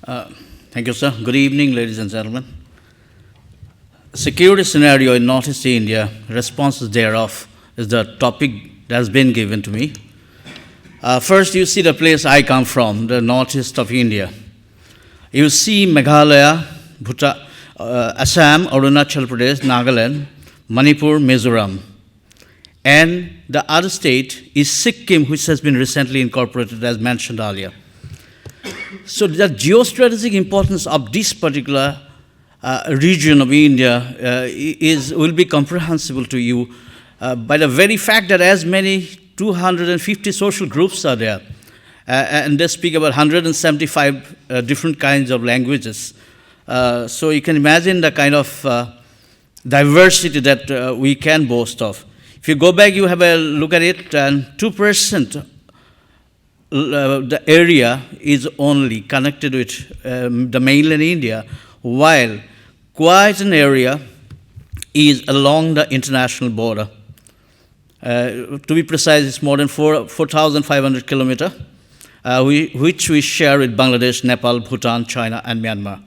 Uh, Thank you, sir. Good evening, ladies and gentlemen. Security scenario in Northeast India, responses thereof, is the topic that has been given to me. First, you see the place I come from, the northeast of India. You see Meghalaya, Assam, Arunachal Pradesh, Nagaland, Manipur, Mizoram. And the other state is Sikkim, which has been recently incorporated, as mentioned earlier. So the geostrategic importance of this particular region of India will be comprehensible to you by the very fact that as many 250 social groups are there, and they speak about 175 different kinds of languages. So you can imagine the kind of diversity that we can boast of. If you go back, you have a look at it, and 2% the area is only connected with the mainland India, while quite an area is along the international border. To be precise, it's more than 4,500 kilometers, which we share with Bangladesh, Nepal, Bhutan, China, and Myanmar.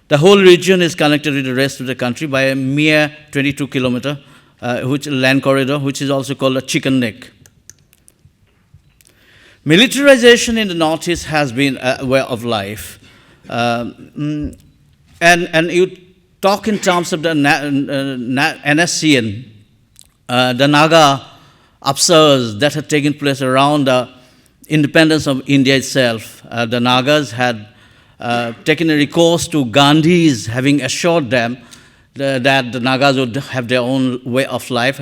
The whole region is connected with the rest of the country by a mere 22 kilometer which land corridor, which is also called a chicken neck. Militarization in the Northeast has been a way of life. And you talk in terms of the NSCN, the Naga upsurge that had taken place around the independence of India itself. The Nagas had taken a recourse to Gandhi's, having assured them that the Nagas would have their own way of life,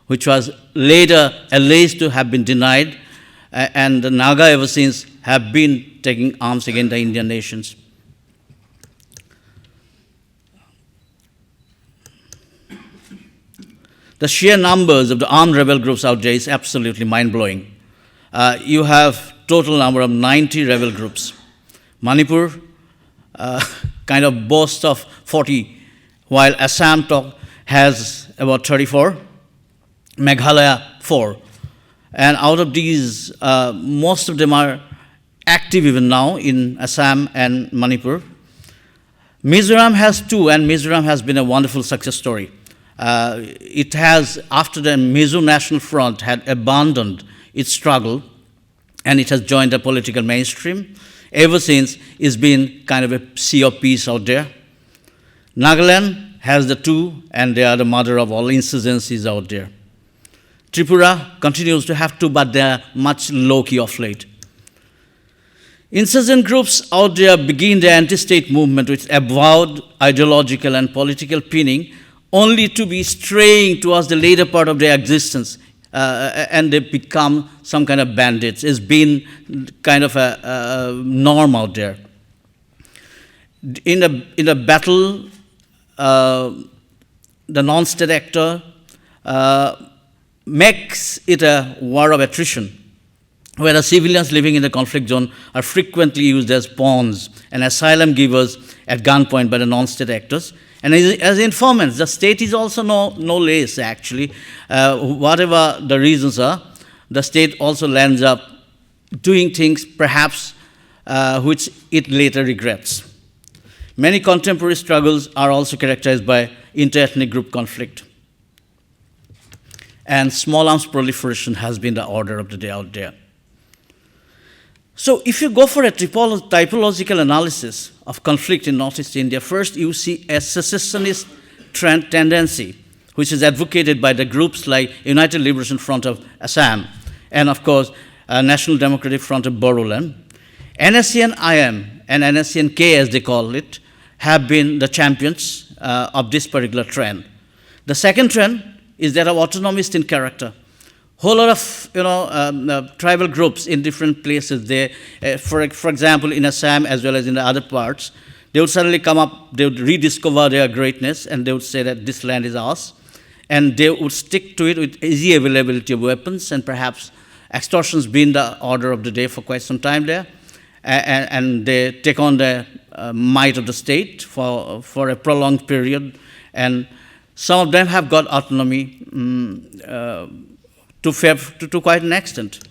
which was later alleged to have been denied. And the Naga ever since have been taking arms against the Indian nations. The sheer numbers of the armed rebel groups out there is absolutely mind-blowing. You have total number of 90 rebel groups. Manipur kind of boasts of 40, while Assam has about 34, Meghalaya 4. And out of these, most of them are active even now in Assam and Manipur. Mizoram has 2, and Mizoram has been a wonderful success story. It has, after the Mizo National Front had abandoned its struggle, and it has joined the political mainstream, ever since it's been kind of a sea of peace out there. Nagaland has the 2, and they are the mother of all insurgencies out there. Tripura continues to have 2, but they are much low-key of late. Insurgent groups out there begin the anti-state movement with avowed ideological and political pinning, only to be straying towards the later part of their existence, and they become some kind of bandits. It's been kind of a norm out there. In a battle, the non-state actor makes it a war of attrition, where the civilians living in the conflict zone are frequently used as pawns and asylum givers at gunpoint by the non-state actors. And as informants, the state is also no less, actually. Whatever the reasons are, the state also lands up doing things, perhaps, which it later regrets. Many contemporary struggles are also characterized by inter-ethnic group conflict. And small arms proliferation has been the order of the day out there. So if you go for a typological analysis of conflict in Northeast India, first you see a secessionist tendency, which is advocated by the groups like United Liberation Front of Assam, and of course, National Democratic Front of Bodoland. NSCN-IM and NSCN-K, as they call it, have been the champions of this particular trend. The second trend is that of autonomist in character. Whole lot of tribal groups in different places. They, for example, in Assam as well as in the other parts, they would suddenly come up, they would rediscover their greatness, and they would say that this land is ours, and they would stick to it with easy availability of weapons, and perhaps extortion's been the order of the day for quite some time there, and they take on the might of the state for a prolonged period, and some of them have got autonomy to quite an extent.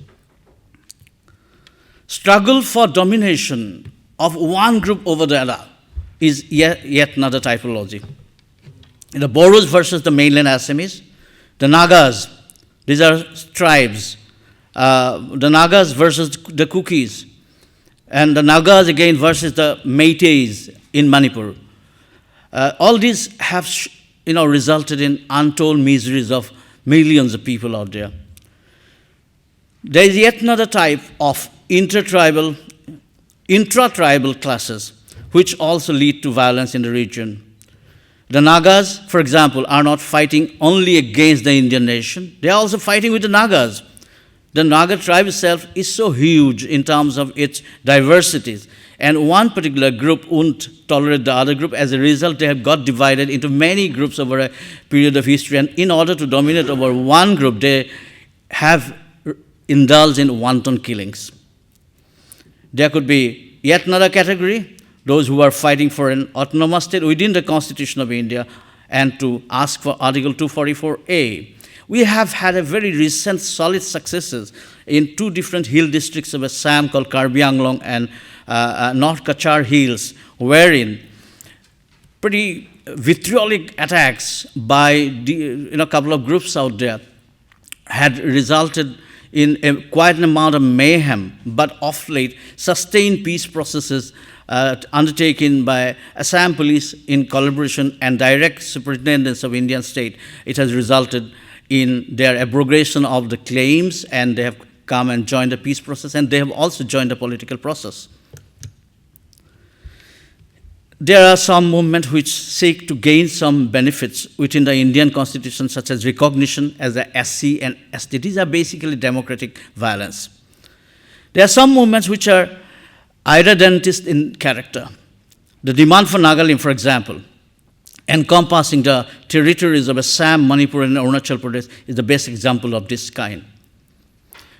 Struggle for domination of one group over the other is yet another typology. The Boros versus the mainland Assamese, the Nagas, these are tribes. The Nagas versus the Kukis, and the Nagas again versus the Meiteis in Manipur. All these have resulted in untold miseries of millions of people out there. There is yet another type of intratribal classes which also lead to violence in the region. The Nagas, for example, are not fighting only against the Indian nation, they are also fighting with the Nagas. The Naga tribe itself is so huge in terms of its diversities, and one particular group won't tolerate the other group. As a result, they have got divided into many groups over a period of history, and in order to dominate over one group, they have indulged in wanton killings. There could be yet another category, those who are fighting for an autonomous state within the Constitution of India and to ask for Article 244A. We have had a very recent solid successes in two different hill districts of Assam called Karbi Anglong and North Kachar Hills, wherein pretty vitriolic attacks by a couple of groups out there had resulted in quite an amount of mayhem, but of late, sustained peace processes undertaken by Assam police in collaboration and direct superintendence of Indian state, it has resulted in their abrogation of the claims, and they have come and joined the peace process, and they have also joined the political process. There are some movements which seek to gain some benefits within the Indian constitution, such as recognition as a SC and ST. These are basically democratic violence. There are some movements which are irredentist in character. The demand for Nagalim, for example, encompassing the territories of Assam, Manipur, and Arunachal Pradesh, is the best example of this kind.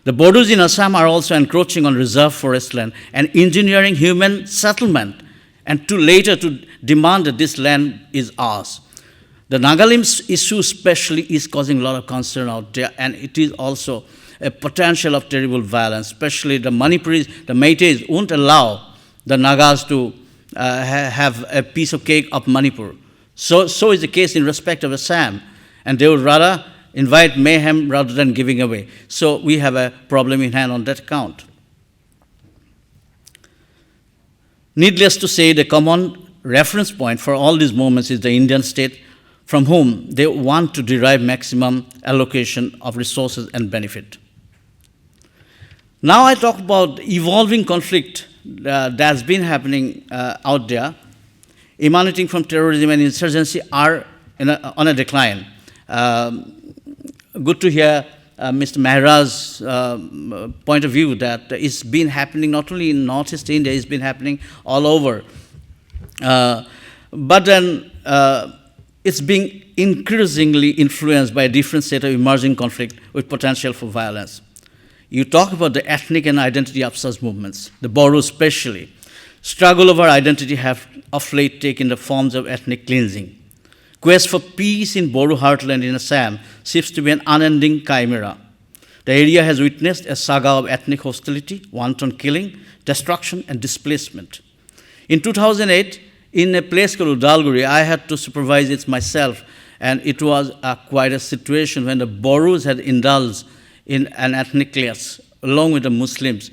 The Bodos in Assam are also encroaching on reserve forest land and engineering human settlement, and later to demand that this land is ours. The Nagalim issue especially is causing a lot of concern out there, and it is also a potential of terrible violence, especially the Manipuris, the Meiteis won't allow the Nagas to have a piece of cake of Manipur. So is the case in respect of Assam, and they would rather invite mayhem rather than giving away. So we have a problem in hand on that account. Needless to say, the common reference point for all these movements is the Indian state, from whom they want to derive maximum allocation of resources and benefit. Now I talk about evolving conflict that's been happening out there, emanating from terrorism and insurgency, are on a decline. Good to hear Mr. Mehra's point of view that it's been happening not only in Northeast India, it's been happening all over. But then it's being increasingly influenced by a different set of emerging conflict with potential for violence. You talk about the ethnic and identity upsurge movements, the Boros especially. Struggle over identity have of late taken the forms of ethnic cleansing. Quest for peace in Boru heartland in Assam seems to be an unending chimera. The area has witnessed a saga of ethnic hostility, wanton killing, destruction, and displacement. In 2008, in a place called Udalguri, I had to supervise it myself, and it was quite a situation when the Boros had indulged in an ethnic clash along with the Muslims.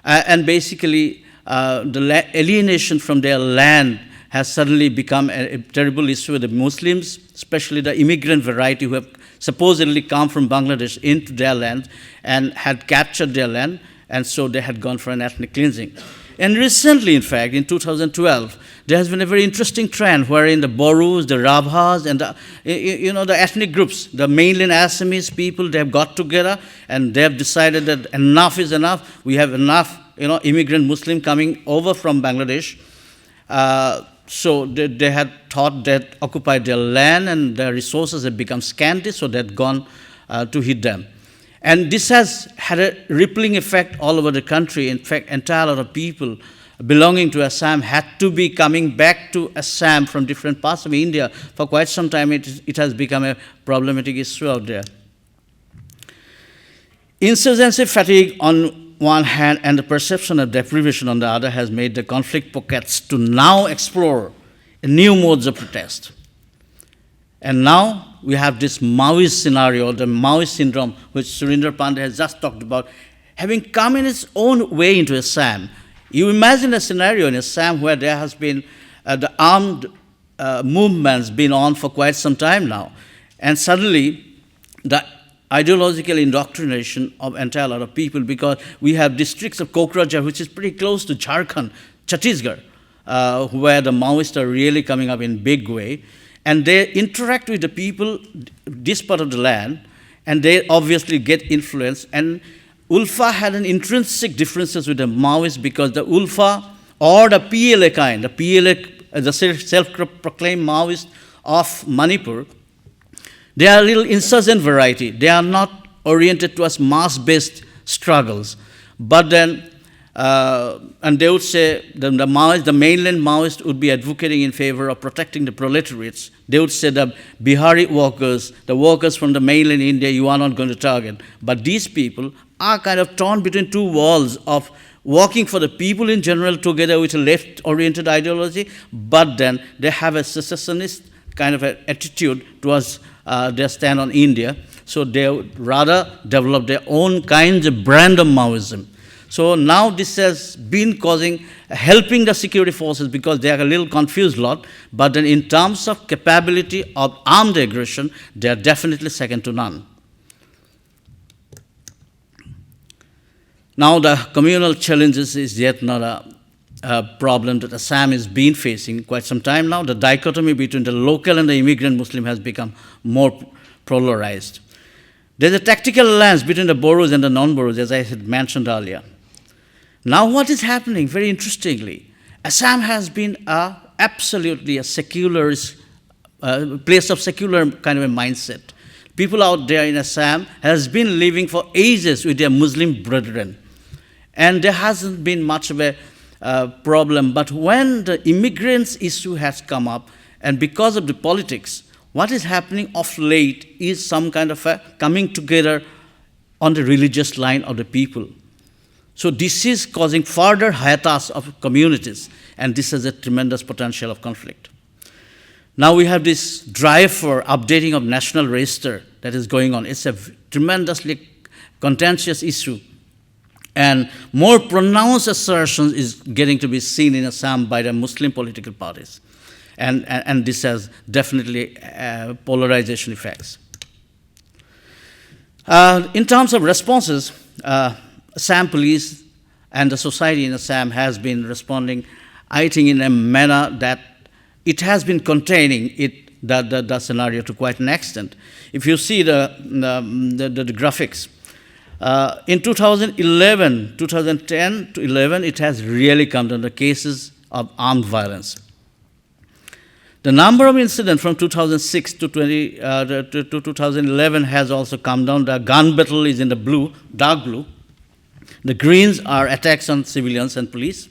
And basically, the alienation from their land has suddenly become a terrible issue with the Muslims, especially the immigrant variety who have supposedly come from Bangladesh into their land and had captured their land, and so they had gone for an ethnic cleansing. And recently, in fact, in 2012, there has been a very interesting trend wherein the Boros, the Rabhas, and the ethnic groups, the mainland Assamese people, they have got together and they have decided that enough is enough. We have enough, immigrant Muslim coming over from Bangladesh. So they had thought that occupied their land and their resources have become scanty, so they had gone to hit them. And this has had a rippling effect all over the country. In fact, entire lot of people belonging to Assam had to be coming back to Assam from different parts of India. For quite some time, it has become a problematic issue out there. Insurgency fatigue on one hand and the perception of deprivation on the other has made the conflict pockets to now explore new modes of protest. And now we have this Maoist scenario, the Maoist syndrome, which Surinder Pandey has just talked about, having come in its own way into Assam. You imagine a scenario in Assam where there has been the armed movements been on for quite some time now, and suddenly the ideological indoctrination of entire lot of people, because we have districts of Kokrajhar, which is pretty close to Jharkhand, Chhattisgarh, where the Maoists are really coming up in big way, and they interact with the people this part of the land, and they obviously get influence. And ULFA had an intrinsic differences with the Maoists, because the ULFA or the PLA kind, the PLA, the self-proclaimed Maoists of Manipur, they are a little insurgent variety. They are not oriented towards mass-based struggles. But then, and they would say the Maoists, the mainland Maoists would be advocating in favor of protecting the proletariats. They would say the Bihari workers, the workers from the mainland India, you are not going to target. But these people are kind of torn between two walls of working for the people in general together with a left-oriented ideology, but then they have a secessionist kind of an attitude towards their stand on India. So they would rather develop their own kinds of brand of Maoism. So now this has been helping the security forces, because they are a little confused lot, but then in terms of capability of armed aggression, they are definitely second to none. Now the communal challenges is yet not a problem that Assam has been facing quite some time now. The dichotomy between the local and the immigrant Muslim has become more polarized. There's a tactical alliance between the Boros and the non-Boros, as I had mentioned earlier. Now what is happening, very interestingly, Assam has been absolutely a secularist, place of secular kind of a mindset. People out there in Assam has been living for ages with their Muslim brethren. And there hasn't been much of a problem. But when the immigrants issue has come up, and because of the politics, what is happening of late is some kind of a coming together on the religious line of the people. So this is causing further hiatus of communities, and this has a tremendous potential of conflict. Now we have this drive for updating of national register that is going on. It's a tremendously contentious issue, and more pronounced assertions is getting to be seen in Assam by the Muslim political parties. And this has definitely polarization effects. In terms of responses, Assam police and the society in Assam has been responding, I think, in a manner that it has been containing the scenario to quite an extent. If you see the graphics, in 2010 to 11, it has really come down, the cases of armed violence. The number of incidents from 2006 to 2011 has also come down. The gun battle is in the blue, dark blue. The greens are attacks on civilians and police.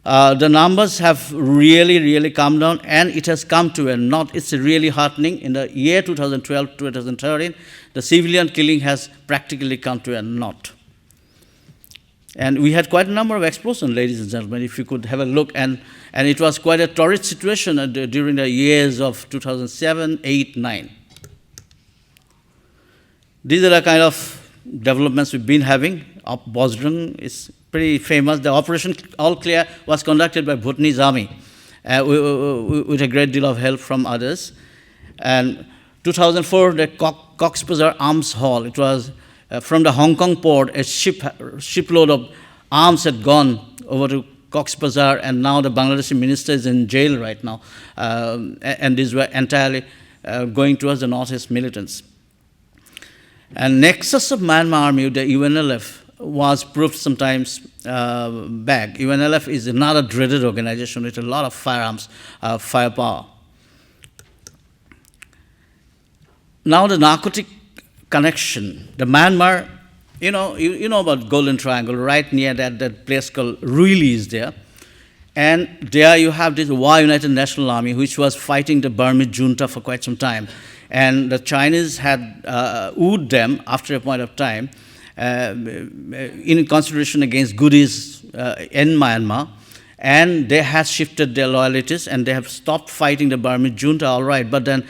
The numbers have really come down, and it has come to a knot. It's really heartening. In the year 2012 to 2013, the civilian killing has practically come to a knot. And we had quite a number of explosions, ladies and gentlemen, if you could have a look. And it was quite a torrid situation during the years of 2007, 8, 9. These are the kind of developments we've been having. Bosdrung is pretty famous. The Operation All Clear was conducted by Bhutanese army with a great deal of help from others. And 2004, the Cox's Bazar Arms Hall, it was from the Hong Kong port, a shipload of arms had gone over to Cox's Bazar, and now the Bangladeshi minister is in jail right now. And these were entirely going towards the Northeast militants. And nexus of Myanmar army, the UNLF, was proved sometimes back. UNLF is another dreaded organization with a lot of firearms, firepower. Now the narcotic connection, the Myanmar, you know about Golden Triangle, right near that place called Ruili is there. And there you have this War United National Army, which was fighting the Burmese junta for quite some time. And the Chinese had wooed them after a point of time. in consideration against goodies in Myanmar, and they have shifted their loyalties and they have stopped fighting the Burmese junta, all right, but then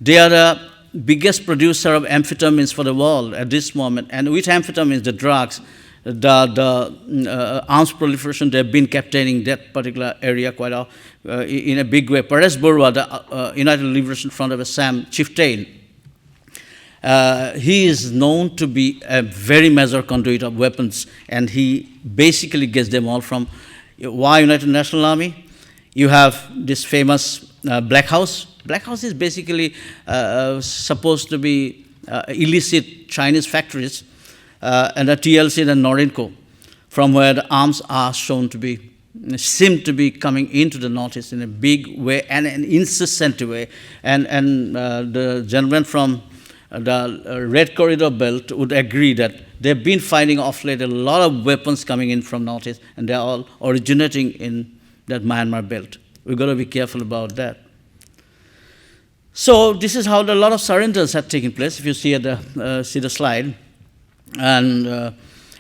they are the biggest producer of amphetamines for the world at this moment. And with amphetamines, the drugs, the arms proliferation, they've been captaining that particular area quite in a big way. Paresh Barua, the United Liberation Front of Assam chieftain, he is known to be a very major conduit of weapons, and he basically gets them all from United National Army. You have this famous Black House. Black House is basically supposed to be illicit Chinese factories, and the TLC and Norinco, from where the arms are seem to be coming into the Northeast in a big way and an incessant way. And the gentleman from the Red Corridor Belt would agree that they've been finding off late a lot of weapons coming in from Northeast, and they're all originating in that Myanmar belt. We've got to be careful about that. So this is how a lot of surrenders have taken place, if you see the slide. And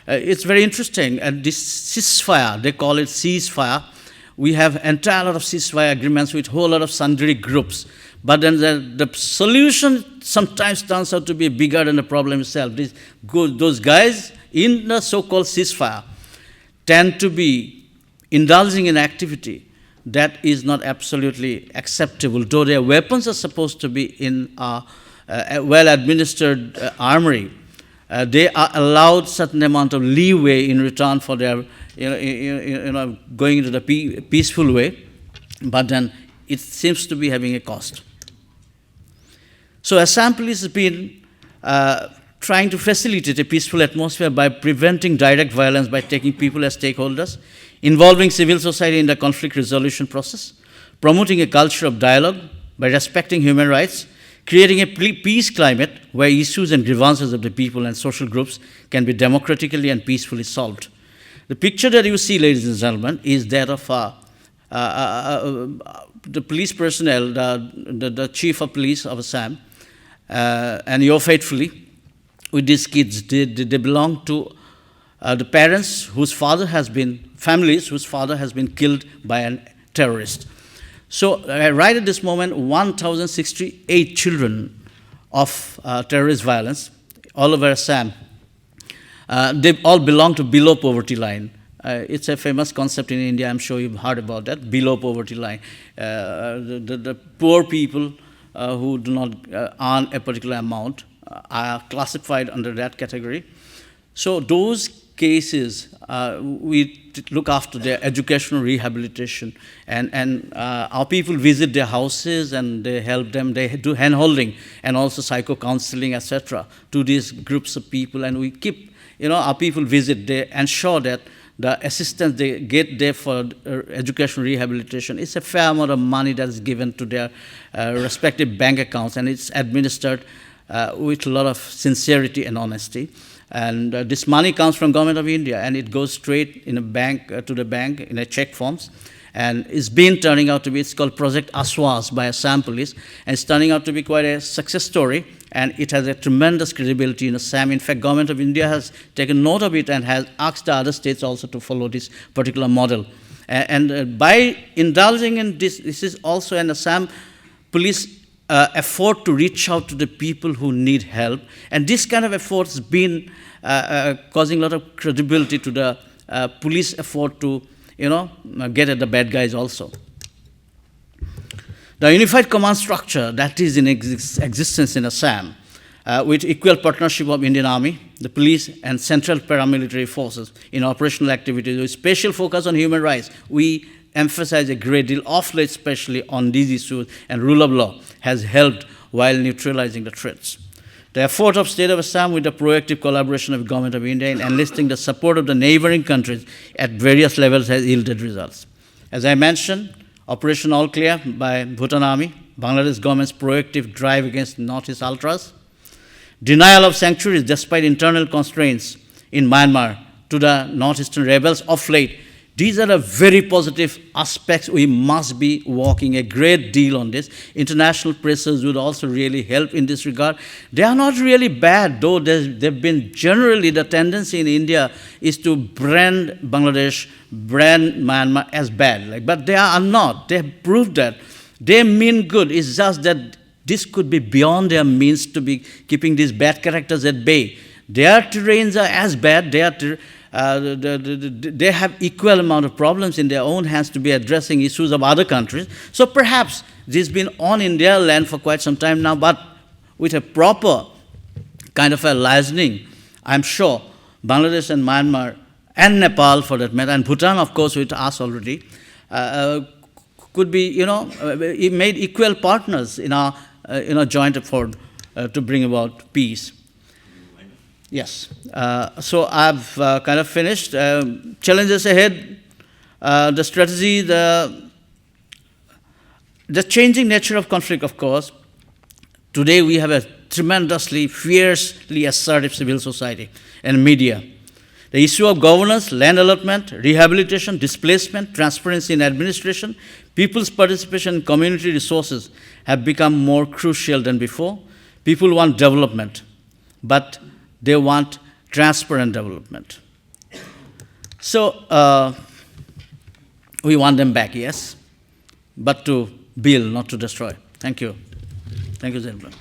it's very interesting. And this ceasefire, they call it ceasefire. We have entire lot of ceasefire agreements with a whole lot of sundry groups. But then the solution sometimes turns out to be bigger than the problem itself. Those guys in the so-called ceasefire tend to be indulging in activity that is not absolutely acceptable. Though their weapons are supposed to be in a well-administered armory, they are allowed certain amount of leeway in return for their going into the peaceful way, but then it seems to be having a cost. So Assam Police has been trying to facilitate a peaceful atmosphere by preventing direct violence by taking people as stakeholders, involving civil society in the conflict resolution process, promoting a culture of dialogue by respecting human rights, creating a peace climate where issues and grievances of the people and social groups can be democratically and peacefully solved. The picture that you see, ladies and gentlemen, is that of the police personnel, the chief of police of Assam, and yours faithfully, with these kids. They belong to the parents families whose father has been killed by a terrorist. So right at this moment, 1,068 children of terrorist violence all over Assam, they all belong to below poverty line. It's a famous concept in India. I'm sure you've heard about that, below poverty line. The poor people who do not earn a particular amount are classified under that category. So those cases, we look after their educational rehabilitation, and our people visit their houses and they help them. They do hand-holding and also psycho-counseling, etc., to these groups of people, and we keep, our people visit. They ensure that the assistance they get there for educational rehabilitation is a fair amount of money that is given to their respective bank accounts, and it's administered with a lot of sincerity and honesty. And this money comes from Government of India, and it goes straight in a bank to the bank in a check forms, and it's been turning out to be, it's called Project Aswas by Assam Police, and it's turning out to be quite a success story, and it has a tremendous credibility in Assam. In fact, Government of India has taken note of it and has asked the other states also to follow this particular model. And by indulging in this is also an Assam Police effort to reach out to the people who need help. And this kind of effort has been causing a lot of credibility to the police effort to, get at the bad guys also. The unified command structure that is in existence in Assam, with equal partnership of Indian Army, the police, and central paramilitary forces in operational activities with special focus on human rights, we emphasize a great deal of late, especially on these issues, and rule of law has helped while neutralizing the threats. The effort of State of Assam with the proactive collaboration of Government of India in enlisting the support of the neighboring countries at various levels has yielded results. As I mentioned, Operation All Clear by Bhutan Army, Bangladesh government's proactive drive against Northeast Ultras, denial of sanctuaries despite internal constraints in Myanmar to the Northeastern rebels of late, These are the very positive aspects. We must be working a great deal on this. International pressures would also really help in this regard. They are not really bad, though they've been generally, the tendency in India is to brand Bangladesh, brand Myanmar as bad. But they are not. They have proved that. They mean good. It's just that this could be beyond their means to be keeping these bad characters at bay. Their terrains are as bad. They have equal amount of problems in their own hands to be addressing issues of other countries. So perhaps this has been on in their land for quite some time now, but with a proper kind of a liaising, I'm sure Bangladesh and Myanmar and Nepal, for that matter, and Bhutan, of course, with us already, could be, made equal partners in our joint effort to bring about peace. Yes. So I've kind of finished. Challenges ahead, the strategy, the changing nature of conflict, of course. Today we have a tremendously, fiercely assertive civil society and media. The issue of governance, land allotment, rehabilitation, displacement, transparency in administration, people's participation in community resources have become more crucial than before. People want development, but they want transparent development. So we want them back, yes, but to build, not to destroy. Thank you. Thank you, gentlemen.